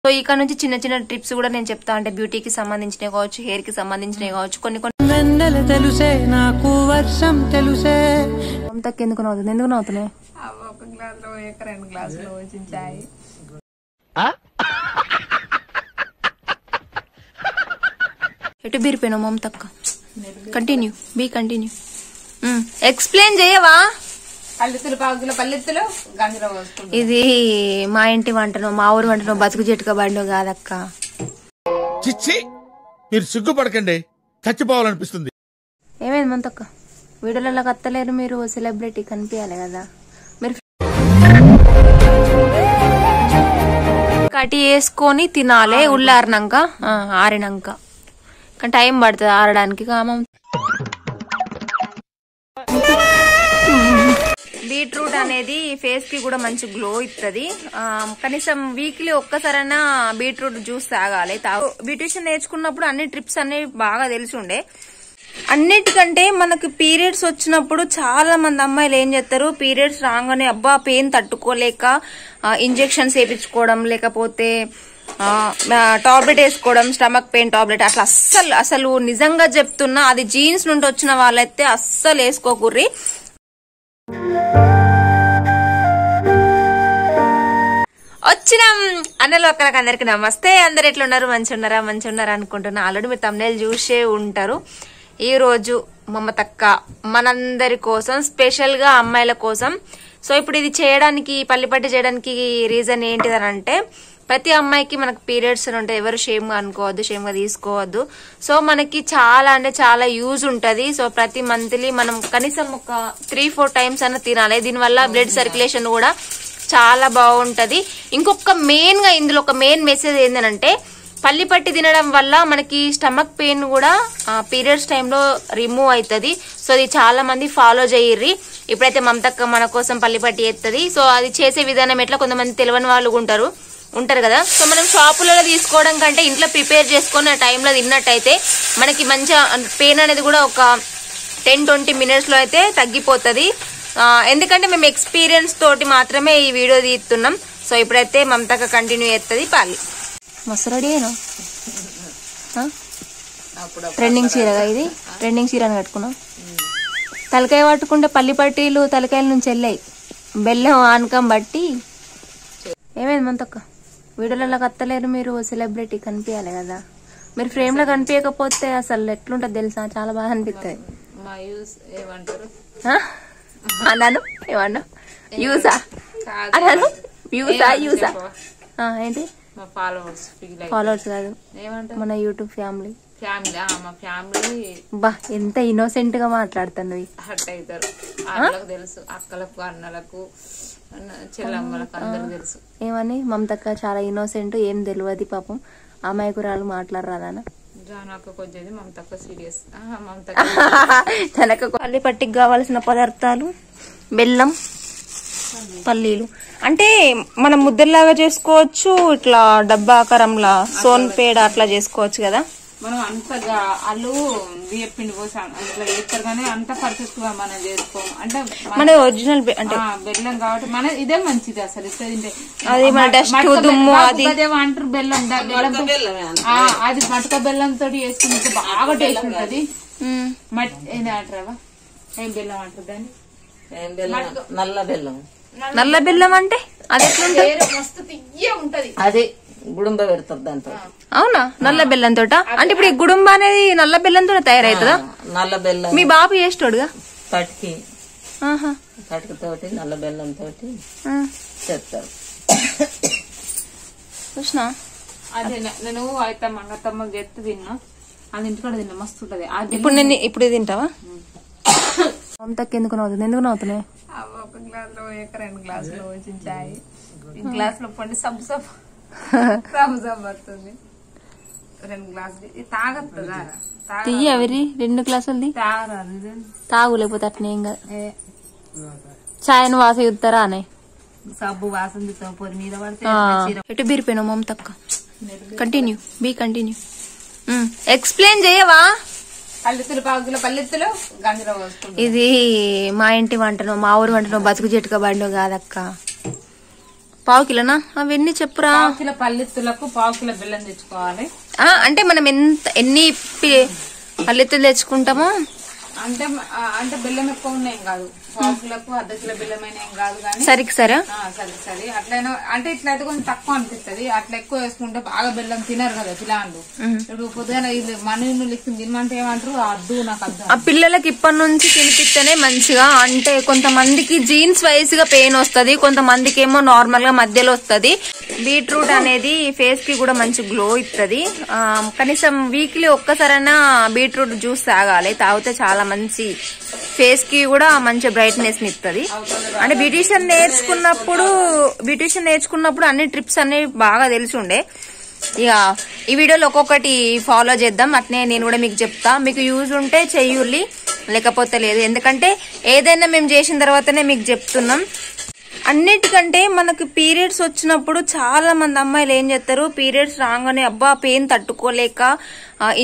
So ఇక్కడ నుంచి చిన్న చిన్న టిప్స్ కూడా నేను చెప్తా. అంటే బ్యూటీకి సంబంధించినవి కావచ్చు, హెయిర్ కి సంబంధించినవి కావచ్చు. కొన్ని తెలుసే నాకు వర్షం తెలుసే. ఎందుకు నవ్వుతుంది? ఎందుకు నవ్వుతున్నాయి? ఒక గ్లాస్ లో 2 గ్లాసులు వచ్చిన చాయ్. ఎటు బీరిపోయినావు మమతక్క? Continue, be continue. ఎక్స్ప్లెయిన్ చేయవా? పల్లెత్తులు, పావుకిలో పల్లెత్తులు గంజలో వస్తుంది. ఇది మా ఇంటి వంటను, మా ఊరు వంటను, బతుకు చెట్టుక బండు కాదక్క. చిచ్చి, మీరు సిగ్గుపడకండి, చచ్చిపోవాలనిపిస్తుంది. ఏమైంది మమతక్క? వీడియోలలో కత్తలేరు మీరు, సెలబ్రిటీ కనిపించాలి కదా మీరు. కటి వేసుకొని తినాలి ఉల్లారినాక, ఆరినాక. కానీ టైం పడుతుంది ఆరడానికి. బీట్రూట్ అనేది ఫేస్ కి కూడా మంచి గ్లో ఇస్తుంది. కనీసం వీక్లీ ఒక్కసారైనా బీట్రూట్ జ్యూస్ తాగాలి. బ్యూటిషియన్ నేర్చుకున్నప్పుడు అన్ని ట్రిప్స్ అనేవి బాగా తెలిసి ఉండే. అన్నిటికంటే మనకు పీరియడ్స్ వచ్చినప్పుడు చాలా మంది అమ్మాయిలు ఏం చేస్తారు, పీరియడ్స్ రాగానే అబ్బా పెయిన్ తట్టుకోలేక ఇంజెక్షన్స్ వేయించుకోవడం, లేకపోతే టాబ్లెట్ వేసుకోవడం, స్టమక్ పెయిన్ టాబ్లెట్. అట్లా అసలు నిజంగా చెప్తున్నా, అది జీన్స్ నుండి వచ్చిన వాళ్ళైతే అస్సలు వేసుకోకుర్రి. వచ్చినాం అన్నలు ఒక్కరికి అందరికి నమస్తే. అందరు ఎట్లున్నారు? మంచి ఉన్నారా అనుకుంటున్నా. ఆల్రెడీ మీరు తమ్నేల్ చూసే ఉంటారు. ఈ రోజు మమతక్క మనందరి కోసం, స్పెషల్ గా అమ్మాయిల కోసం. సో ఇప్పుడు ఇది చేయడానికి, పల్లిపట్టి చేయడానికి రీజన్ ఏంటిదనంటే, ప్రతి అమ్మాయికి మనకు పీరియడ్స్ ఉంటాయి. ఎవరు షేమ్ గా అనుకోవద్దు, షేమ్ గా తీసుకోవద్దు. సో మనకి చాలా అంటే చాలా యూజ్ ఉంటది. సో ప్రతి మంత్లీ మనం కనీసం ఒక 3-4 టైమ్స్ అన్న తినాలి. దీనివల్ల బ్లడ్ సర్క్యులేషన్ కూడా చాలా బాగుంటది. ఇంకొక మెయిన్ గా ఇందులో ఒక మెయిన్ మెసేజ్ ఏంటంటే, పల్లిపట్టి తినడం వల్ల మనకి స్టమక్ పెయిన్ కూడా పీరియడ్స్ టైంలో రిమూవ్ అవుతుంది. సో అది చాలా మంది ఫాలో చేయర్రి. ఇప్పుడైతే మమతక్క మన కోసం పల్లిపట్టి ఎత్తది. సో అది చేసే విధానం ఎట్లా, కొంతమంది తెలియని వాళ్ళు ఉంటారు కదా. సో మనం షాపులలో తీసుకోవడం కంటే ఇంట్లో ప్రిపేర్ చేసుకొని ఆ టైంలో తిన్నట్టయితే మనకి మంచిగా పెయిన్ అనేది కూడా ఒక 10-20 మినిట్స్ లో అయితే తగ్గిపోతుంది. ఎందుకంటే మేము ఎక్స్పీరియన్స్ తోటి మాత్రమే ఈ వీడియో తీస్తున్నాం. సో ఇప్పుడైతే మమతక్క కంటిన్యూ చేస్తుంది. పాలి మస్తు రెడీ అయినా. ట్రెండింగ్ చీరగా ఇది, ట్రెండింగ్ చీర అని కట్టుకున్నాం. తలకాయ పట్టుకుంటే పల్లి పట్టీలు తలకాయల నుంచి వెళ్ళాయి. బెల్లం ఆనకం బట్టి. ఏమైంది మమతక్క? వీడియోలలో కత్తలేరు మీరు, సెలబ్రిటీ కనిపించాలి కదా. మీరు ఫ్రేమ్ లో కనిపించకపోతే అసలు ఎట్లుంటది తెలుసా? చాలా బాగా అనిపిస్తుంది. అన్నాను ఏమన్నా యూసా అన్నాను, యూసా ఏంటి? ఫాలోవర్స్ కాదు, మన యూట్యూబ్ ఫ్యామిలీ. బా ఎంత ఇన్నోసెంట్ గా మాట్లాడుతాను. హర్ట్ అవుతారు. అక్కలకు తెలుసు, అక్కలకు అన్నలకు చెల్లమ్మలకు అందరూ తెలుసు. ఏమని? మమతక్క చాలా ఇన్నోసెంట్, ఏం తెలియదు పాపం, అమాయకురాలు మాట్లాడరాదనా. తనకు పల్లి పట్టికి కావాల్సిన పదార్థాలు బెల్లం, పల్లీలు. అంటే మనం ముద్దలాగా చేసుకోవచ్చు, ఇట్లా డబ్బా ఆకారంలా సోన్ పేడ అట్లా చేసుకోవచ్చు కదా. మనం అంతగా అల్లు బియ్య పిండి పోసి అట్లా చేస్తారు కానీ అంత పర్ఫెక్ట్ గా మనం చేసుకోము. అంటే మన ఒరిజినల్ అంటే బెల్లం కాబట్టి మన ఇదే మంచిది. అసలు ఇస్తే అది మన డస్ట్ దుమ్ము అది అంటారు. బెల్లం అది మటక బెల్లం తోటి చేసుకుంటే బాగా టేస్ట్ ఉంటది. అంటారా? ఏం బెల్లం అంటారు దాన్ని? నల్ల బెల్లం. నల్ల బెల్లం అంటే అది ఎట్లుంటది? మస్తు తియ్య ఉంటది. అది గుడుంబ పెడతారు దాంతో. అవునా? నల్ల బెల్లం తోట? అంటే ఇప్పుడు ఈ గుడుంబ అనేది నల్ల బెల్లంతో తయారవుతుందా? నల్ల బెల్లం. మీ బాబు చేస్తాడుగా పటికి తోటి నల్ల బెల్లం తోటి చేస్తారు. చూసినా? అదే నేను అయితే మంగతమ్మ గెత్తి తిన్నా, అది ఇంటికాడ తిన్నా, మస్తు ఉంటది. ఇప్పుడు తింటావా? మమతక్క ఎందుకు నవ్వుతుంది? ఎందుకు నవ్వుతున్నాయి? ఒక గ్లాస్ లో 2 గ్లాసులు వచ్చిన చాయ్. గ్లాస్ లో పండి సబ్బు వస్తుంది. 2 గ్లాసులు తాగొస్తుందా? తీయ ఎవరి 2 గ్లాసులు తాగు, లేకపోతే అట్నే ఏం కాదు. చాయ్ వాస చూస్తారా అనే సబ్బు వాసన పొరి మీద పడితే. ఎటు బీరిపోయినావు మమతక్క? Continue, be continue. ఎక్స్ప్లెయిన్ చేయవా? పల్లెత్తులు, పావుకిలో పల్లెత్తులు గంజలో వస్తుంది. ఇది మా ఇంటి వంటను, మా ఊరు వంటను, బతుకు చెట్టుక బండు కాదక్క. పావు కిలోనా అవన్నీ చెప్పురా. 1 కిలో పల్లెత్తులకు 1 కిలో బెల్లం తెచ్చుకోవాలి. అంటే మనం ఎన్ని పల్లెత్తులు తెచ్చుకుంటామో అంటే బెల్లం ఎక్కువ ఉన్నాయి కాదు, 1 కిలోకు 1/2 కిలో బెల్లం అయినా ఏం కాదు కానీ సరికి సరే సరే అట్లయినా అంటే ఇట్లయితే కొంచెం తక్కువ అనిపిస్తుంది. అట్లా ఎక్కువ వేసుకుంటే బాగా బెల్లం తినరు కదా పిల్లలు. ఇప్పుడు పొద్దున మన లిక్కి తినమంటే ఏమంటారు, అద్దు నాకు అద్దు. ఆ పిల్లలకి ఇప్పటి నుంచి తినిపిస్తేనే మంచిగా. అంటే కొంతమందికి జీన్స్ వైజ్ గా పెయిన్ వస్తుంది, కొంతమందికి ఏమో నార్మల్ గా మధ్యలో వస్తుంది. బీట్రూట్ అనేది ఫేస్ కి కూడా మంచి గ్లో ఇస్తుంది. కనీసం వీక్లీ ఒక్కసారైనా బీట్రూట్ జ్యూస్ తాగాలి. తాగితే చాలా మంచి ఫేస్ కి కూడా మంచి బ్రైట్నెస్ ఇస్తుంది. అంటే బ్యూటిషియన్ నేర్చుకున్నప్పుడు అన్ని ట్రిప్స్ అన్ని బాగా తెలిసి ఉండే. ఇక ఈ వీడియోలో ఒక్కొక్కటి ఫాలో చేద్దాం. అట్నే నేను కూడా మీకు చెప్తా, మీకు యూజ్ ఉంటే చెయ్యుర్లి, లేకపోతే లేదు. ఎందుకంటే ఏదైనా మేము చేసిన తర్వాతనే మీకు చెప్తున్నాం. అన్నిటికంటే మనకు పీరియడ్స్ వచ్చినప్పుడు చాలా మంది అమ్మాయిలు ఏం చేస్తారు, పీరియడ్స్ రాగానే అబ్బా పెయిన్ తట్టుకోలేక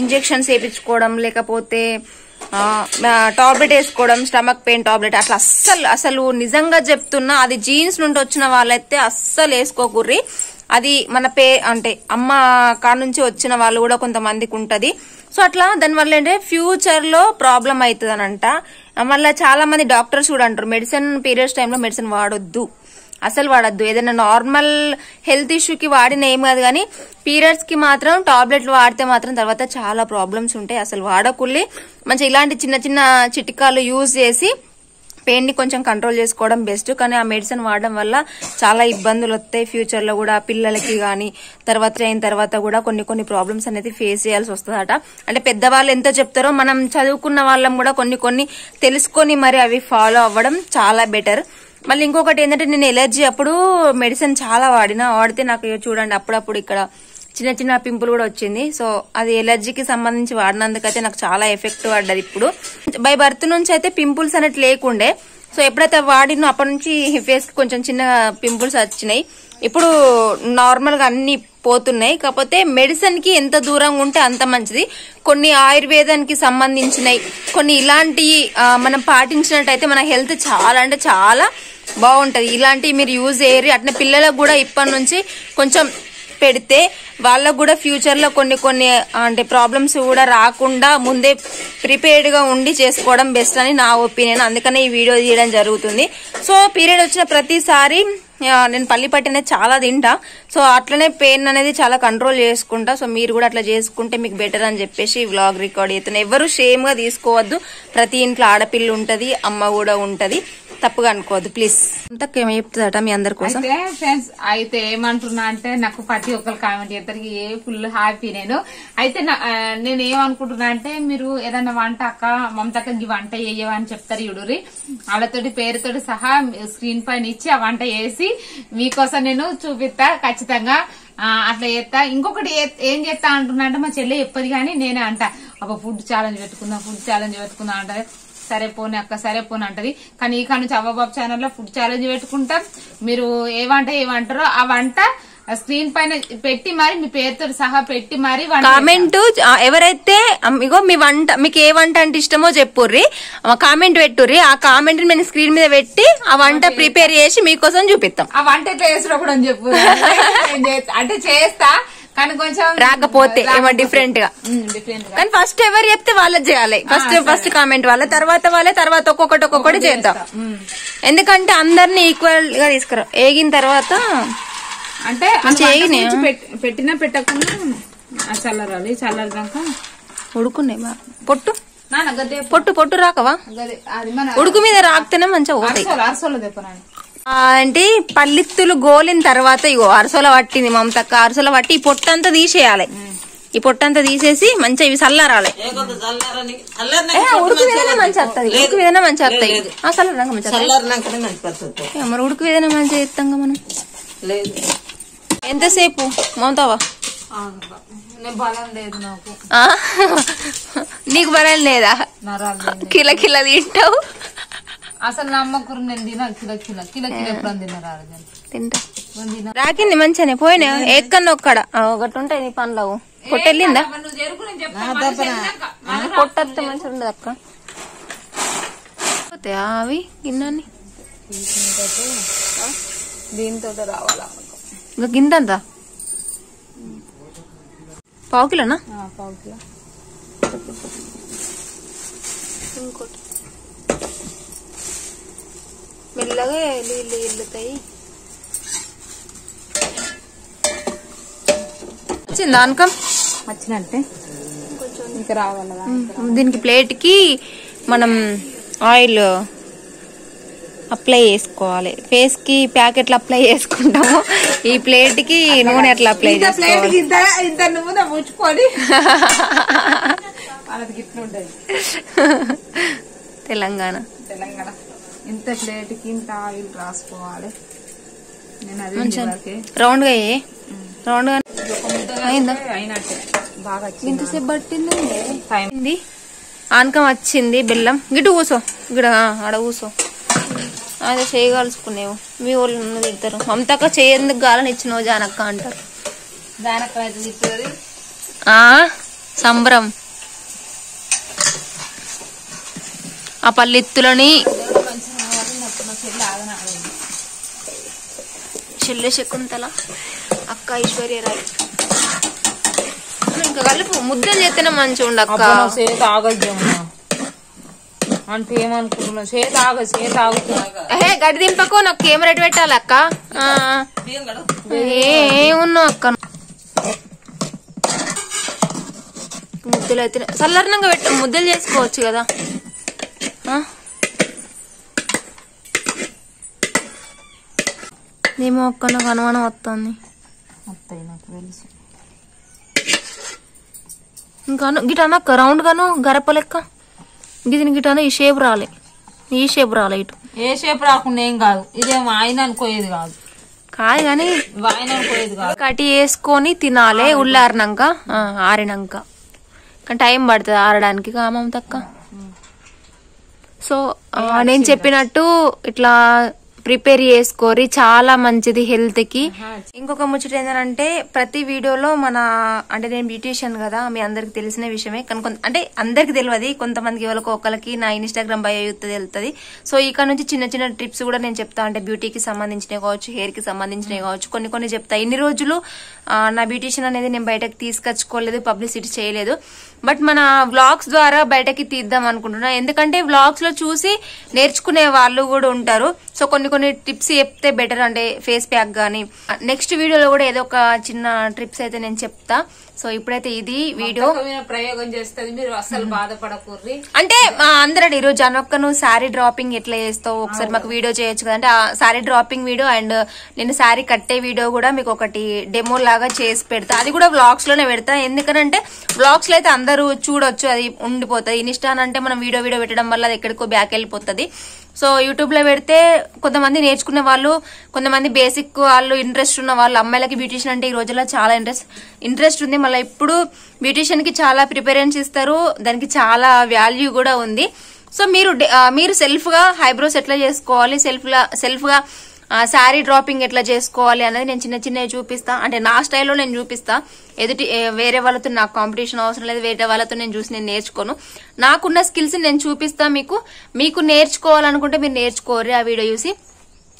ఇంజెక్షన్స్ వేయించుకోవడం, లేకపోతే టాబ్లెట్ వేసుకోవడం, స్టమక్ పెయిన్ టాబ్లెట్. అట్లా అసలు నిజంగా చెప్తున్నా, అది జీన్స్ నుండి వచ్చిన వాళ్ళైతే అస్సలు వేసుకోకూర్రి. అది మన అంటే అమ్మ కాడ నుంచి వచ్చిన వాళ్ళు కూడా కొంతమందికి ఉంటది. సో అట్లా దానివల్ల ఏంటంటే ఫ్యూచర్ లో ప్రాబ్లం అవుతుంది అనంట. మళ్ళీ చాలా మంది డాక్టర్స్ కూడా అంటారు మెడిసిన్ పీరియడ్స్ టైంలో మెడిసిన్ వాడొద్దు, అసలు వాడద్దు. ఏదైనా నార్మల్ హెల్త్ ఇష్యూకి వాడిన ఏం కాదు, కానీ పీరియడ్స్ కి మాత్రం టాబ్లెట్లు వాడితే మాత్రం తర్వాత చాలా ప్రాబ్లమ్స్ ఉంటాయి. అసలు వాడకుల్లి. మంచి ఇలాంటి చిన్న చిన్న చిట్కాలు యూజ్ చేసి పెయిన్ ని కొంచెం కంట్రోల్ చేసుకోవడం బెస్ట్. కానీ ఆ మెడిసిన్ వాడడం వల్ల చాలా ఇబ్బందులు వస్తాయి ఫ్యూచర్ లో కూడా పిల్లలకి గానీ. అయిన తర్వాత కూడా కొన్ని ప్రాబ్లమ్స్ అనేది ఫేస్ చేయాల్సి వస్తుందట. అంటే పెద్దవాళ్ళు ఎంత చెప్తారో మనం చదువుకున్న వాళ్ళం కూడా కొన్ని తెలుసుకొని మరి అవి ఫాలో అవ్వడం చాలా బెటర్. మళ్ళీ ఇంకొకటి ఏంటంటే, నేను ఎలర్జీ అప్పుడు మెడిసిన్ చాలా వాడితే నాకు చూడండి అప్పుడప్పుడు ఇక్కడ చిన్న చిన్న పింపుల్ కూడా వచ్చింది. సో అది ఎలర్జీకి సంబంధించి వాడినందుకైతే నాకు చాలా ఎఫెక్ట్ పడ్డది. ఇప్పుడు బై బర్త్ నుంచి అయితే పింపుల్స్ అనేది లేకుండే. సో ఎప్పుడైతే వాడినో అప్పటి నుంచి ఫేస్ కి కొంచెం చిన్న పింపుల్స్ వచ్చినాయి. ఇప్పుడు నార్మల్ గా అన్ని పోతున్నాయి. కాకపోతే మెడిసిన్ కి ఎంత దూరంగా ఉంటే అంత మంచిది. కొన్ని ఆయుర్వేదానికి సంబంధించినవి, కొన్ని ఇలాంటి మనం పాటించినట్టయితే మన హెల్త్ చాలా అంటే చాలా బాగుంటది. ఇలాంటివి మీరు యూజ్ చేయరు. అట్లా పిల్లలకు కూడా ఇప్పటి నుంచి కొంచెం పెడితే వాళ్ళకు కూడా ఫ్యూచర్ లో కొన్ని అంటే ప్రాబ్లమ్స్ కూడా రాకుండా ముందే ప్రిపేర్డ్ గా ఉండి చేసుకోవడం బెస్ట్ అని నా ఒపీనియన్. అందుకనే ఈ వీడియో తీయడం జరుగుతుంది. సో పీరియడ్ వచ్చిన ప్రతిసారి నేను పల్లి పట్టి అనేది చాలా తింటా. సో అట్లనే పెయిన్ అనేది చాలా కంట్రోల్ చేసుకుంటా. సో మీరు కూడా అట్లా చేసుకుంటే మీకు బెటర్ అని చెప్పేసి వ్లాగ్ రికార్డ్ చేస్తున్నా. ఎవరు షేమ్ గా తీసుకోవద్దు. ప్రతి ఇంట్లో ఆడపిల్ల ఉంటది, అమ్మ కూడా ఉంటది. తప్పుగా అనుకోవద్దు ప్లీజ్. ఏమో చెప్తుందట మీ అందరి కోసం. ఫ్రెండ్స్ అయితే ఏమంటున్నా అంటే, నాకు ప్రతి ఒక్కరు కామెంట్ చేస్తారు, ఏ ఫుల్ హ్యాపీ అయితే నేను ఏమనుకుంటున్నా అంటే, మీరు ఏదైనా వంట అక్క మమతక్క ఈ వంట చేయవని చెప్తారు చూడురి, వాళ్ళతోటి పేరుతోటి సహా స్క్రీన్ పైన ఇచ్చి ఆ వంట చేసి మీకోసం నేను చూపిస్తా ఖచ్చితంగా. అట్లా చేస్తా. ఇంకొకటి ఏం చేస్తా అంటున్నా అంటే, మా చెల్లె చెప్పదు కానీ నేనే అంట, అబ్బా ఫుడ్ ఛాలెంజ్ పెట్టుకుందాం అంటే, సరే పోనీ అక్క సరే పోనీ అంటది. కానీ ఈ కాడ నుంచి అవ్వబాబు ఛానల్లో ఫుడ్ ఛాలెంజ్ పెట్టుకుంటాం. మీరు ఏమంటారో ఆ వంట స్క్రీన్ పైన పెట్టి మరి మీ పేరుతో సహా పెట్టి మరి కామెంట్ ఎవరైతే ఇగో మీ వంట మీకు ఏ వంట అంటే ఇష్టమో చెప్పుర్రి, కామెంట్ పెట్టుర్రి. ఆ కామెంట్ నేను స్క్రీన్ మీద పెట్టి ఆ వంట ప్రిపేర్ చేసి మీకోసం చూపిస్తాం. ఆ వంట ఎట్లా చేసినా కూడా అని చెప్పు. అంటే చేస్తా కానీ కొంచెం రాకపోతే ఏమో డిఫరెంట్ గా. కానీ ఫస్ట్ ఎవరు చెప్తే వాళ్ళది చేయాలి. ఫస్ట్ కామెంట్ తర్వాత ఒక్కొక్కటి చేద్దాం. ఎందుకంటే అందరినీ ఈక్వల్ గా తీసుకురా. ఏగిన తర్వాత అంటే పెట్టినా పెట్టకుండా చల్లరాక ఉడుకున్నాయి బా. పొట్టు రాకవా? ఉడుకు మీద రాకపోతేనే మంచిగా పోతాయి. అంటే పల్లిత్తులు గోలిన తర్వాత ఇగో అరసోల పట్టింది మమతక్క. అరసోల పట్టి ఈ పొట్టంతా తీసేయాలి. ఈ పొట్టంతా తీసేసి మంచిగా ఇవి చల్లారాలి. ఉడుకు విధంగా మంచి వస్తుంది. మరి ఉడుకు విధంగా మంచిగా ఇస్తాం మనం. ఎంతసేపు మమతావా? నీకు బలం లేదా? కిల తింటావు అసలు నమ్మకూరు. నేను కిల ఎప్పుడు తింటా. రాకింది మంచిగానే పోయినా ఎక్కడో ఒక్కడ ఒకటి ఉంటాయి నీ పనులు. పొట్టెళ్ళిందా? పొట్టత్తే మంచిగా ఉండదు అక్క. అవి గిన్నెని దీంతో రావాలా ఇంకా గింతంత పావు కిలోనా? పావు కిలో. ఇంకోటి మెల్లగా నీళ్ళు ఇల్లుతాయి. వచ్చిందా అనకం? వచ్చినట్టే ఇంకా రావాలా. దీనికి ప్లేట్ కి మనం ఆయిల్ అప్లై చేసుకోవాలి. ఫేస్ కి ప్యాకెట్లు అప్లై చేసుకుంటాము, ఈ ప్లేట్ కి నూనె ఎట్లా అప్లై చేసుకోవాలి? ఇంత నూనె ముచ్చుకొని వాళ్ళకి గిట్ల ఉంటది. తెలంగాణ ఇంత ప్లేట్ కి ఇంత ఆయిల్ రాసుకోవాలి. నేను అదే రౌండ్ గా రౌండ్ గా అయినట్టే బాగా ఇంతసేపు పట్టింది. ఆనకం వచ్చింది, బెల్లం గిటు కూసో, గిడ ఆడ కూసో. అదే చేయగలుచుకునేవు, మీ వాళ్ళు తిడతారు. మమతక్క చేయందుకు గాలని ఇచ్చినావు జానక్క అంటారు. సంబరం. ఆ పల్లెత్తులని చెల్లె శకుంతల, అక్క ఐశ్వర్యరాయ్. ఇంకా కలుపు, ముద్దలు చేస్తేనే మంచిగా ఉండు అక్క. చేతి ఆగద్దేమన్నా అంటే ఏమనుకుంటున్నా, చేతి ఆగుతున్నా. గడి దింపకు, నాకు కెమెరా పెట్టాలి అక్క. ఏమున్నావు అక్క? ముద్దలు అయితే సల్లర్నంగా పెట్ట, ముద్దలు చేసుకోవచ్చు కదా. ఏమో అక్క, నాకు అనుమానం వస్తుంది. ఇంకా గిట అనక్క రౌండ్ గాను గరప లెక్క గిదిని గిటాను ఈ షేప్ రాలే, ఈ షేప్ రాలే. ఇటు ఏ షేప్ రాకుండా ఏం కాదు, ఇదేమో ఆయన అనుకోయేది కాదు కానీ ఆయన అనుకోయేది కాదు. కటి వేసుకొని తినాలి ఉల్లారినాక, ఆరినాక. కానీ టైం పడుతుంది ఆరడానికి కామం తక్క. సో నేను చెప్పినట్టు ఇట్లా ప్రిపేర్ చేసుకోరి, చాలా మంచిది హెల్త్ కి. ఇంకొక ముచ్చట ఏంటంటే ప్రతి వీడియోలో అంటే నేను బ్యూటీషియన్ కదా, మీ అందరికి తెలిసిన విషయమే. కానీ అంటే అందరికి తెలియదు, కొంతమందికి ఎవరికి ఒకరికి నా ఇన్స్టాగ్రామ్ బయో వెళ్తుంది. సో ఇక్కడ నుంచి చిన్న చిన్న ట్రిప్స్ కూడా నేను చెప్తా. అంటే బ్యూటీకి సంబంధించినవి కావచ్చు, హెయిర్ కి సంబంధించినవి కావచ్చు, కొన్ని చెప్తా. ఇన్ని రోజులు నా బ్యూటీషియన్ అనేది నేను బయటకు తీసుకొచ్చుకోలేదు, పబ్లిసిటీ చేయలేదు. బట్ మన వ్లాగ్స్ ద్వారా బయటకి తీద్దాం అనుకుంటున్నా. ఎందుకంటే వ్లాగ్స్ లో చూసి నేర్చుకునే వాళ్ళు కూడా ఉంటారు. సో కొన్ని టిప్స్ చెప్తే బెటర్. అంటే ఫేస్ ప్యాక్ గానీ నెక్స్ట్ వీడియోలో కూడా ఏదో ఒక చిన్న ట్రిప్స్ అయితే నేను చెప్తా. సో ఇప్పుడైతే ఇది వీడియో ప్రయోగం చేస్తుంది, మీరు అసలు బాధపడకూర్రి. అంటే అందరూ ఈరోజు అనొక్క నువ్వు శారీ డ్రాపింగ్ ఎట్లా చేస్తావు ఒకసారి మాకు వీడియో చేయొచ్చు కదా. అంటే ఆ శారీ డ్రాపింగ్ వీడియో అండ్ నేను శారీ కట్టే వీడియో కూడా మీకు ఒకటి డెమో లాగా చేసి పెడతా. అది కూడా వ్లాగ్స్ లోనే పెడతా. ఎందుకంటే వ్లాగ్స్ లో అయితే అందరూ చూడొచ్చు, అది ఉండిపోతుంది. ఇన్స్టాన్ అంటే మనం వీడియో పెట్టడం వల్ల అది ఎక్కడికో బ్యాక్ వెళ్ళిపోతుంది. సో యూట్యూబ్ లో పెడితే కొంతమంది నేర్చుకునే వాళ్ళు, కొంతమంది బేసిక్ వాళ్ళు, ఇంట్రెస్ట్ ఉన్న వాళ్ళు. అమ్మాయిలకి బ్యూటీషియన్ అంటే ఈ రోజుల్లో చాలా ఇంట్రెస్ట్ ఉంది. మళ్ళీ ఇప్పుడు బ్యూటీషియన్ కి చాలా ప్రిపరేషన్స్ ఇస్తారు, దానికి చాలా వాల్యూ కూడా ఉంది. సో మీరు సెల్ఫ్ గా ఐబ్రోస్ ఎట్లా చేసుకోవాలి, సెల్ఫ్ గా శారీ డ్రాపింగ్ ఎట్లా చేసుకోవాలి అనేది నేను చిన్నవి చూపిస్తా. అంటే నా స్టైల్లో నేను చూపిస్తా. వేరే వాళ్ళతో నాకు కాంపిటీషన్ అవసరం లేదు, వేరే వాళ్ళతో నేను చూసి నేను నేర్చుకోను. నాకున్న స్కిల్స్ నేను చూపిస్తా మీకు నేర్చుకోవాలనుకుంటే మీరు నేర్చుకోరు ఆ వీడియో చూసి.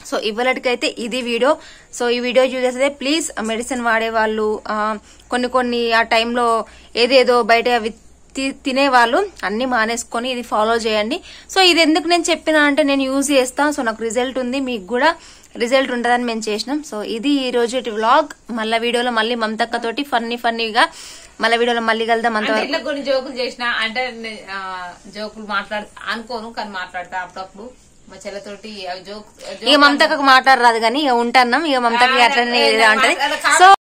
సో ఇవాళకైతే ఇది వీడియో. సో ఈ వీడియో చూసేస్తే ప్లీజ్ మెడిసిన్ వాడే వాళ్ళు, కొన్ని ఆ టైంలో ఏదేదో బయట తినేవాళ్ళు అన్ని మానేసుకొని ఇది ఫాలో చేయండి. సో ఇది ఎందుకు నేను చెప్పినా అంటే నేను యూజ్ చేస్తా. సో నాకు రిజల్ట్ ఉంది, మీకు కూడా రిజల్ట్ ఉంటుందని మేము చేసినాం. సో ఇది ఈ రోజు వ్లాగ్. మళ్ళీ వీడియోలో మళ్ళీ మమతక్క తోటి ఫన్నీగా మళ్ళీ వీడియోలో మళ్ళీ కలుద్దాం. ఇట్లా కొన్ని జోకులు చేసిన అంటే జోకులు అనుకోను కానీ మాట్లాడతా అప్పుడప్పుడు మా చెల్లతోటి. ఇక మమతక్కకు మాట్లాడరాదు కానీ ఇక ఉంటాన్నాం. ఇక మమతక్క అట్లనే ఉంటది. సో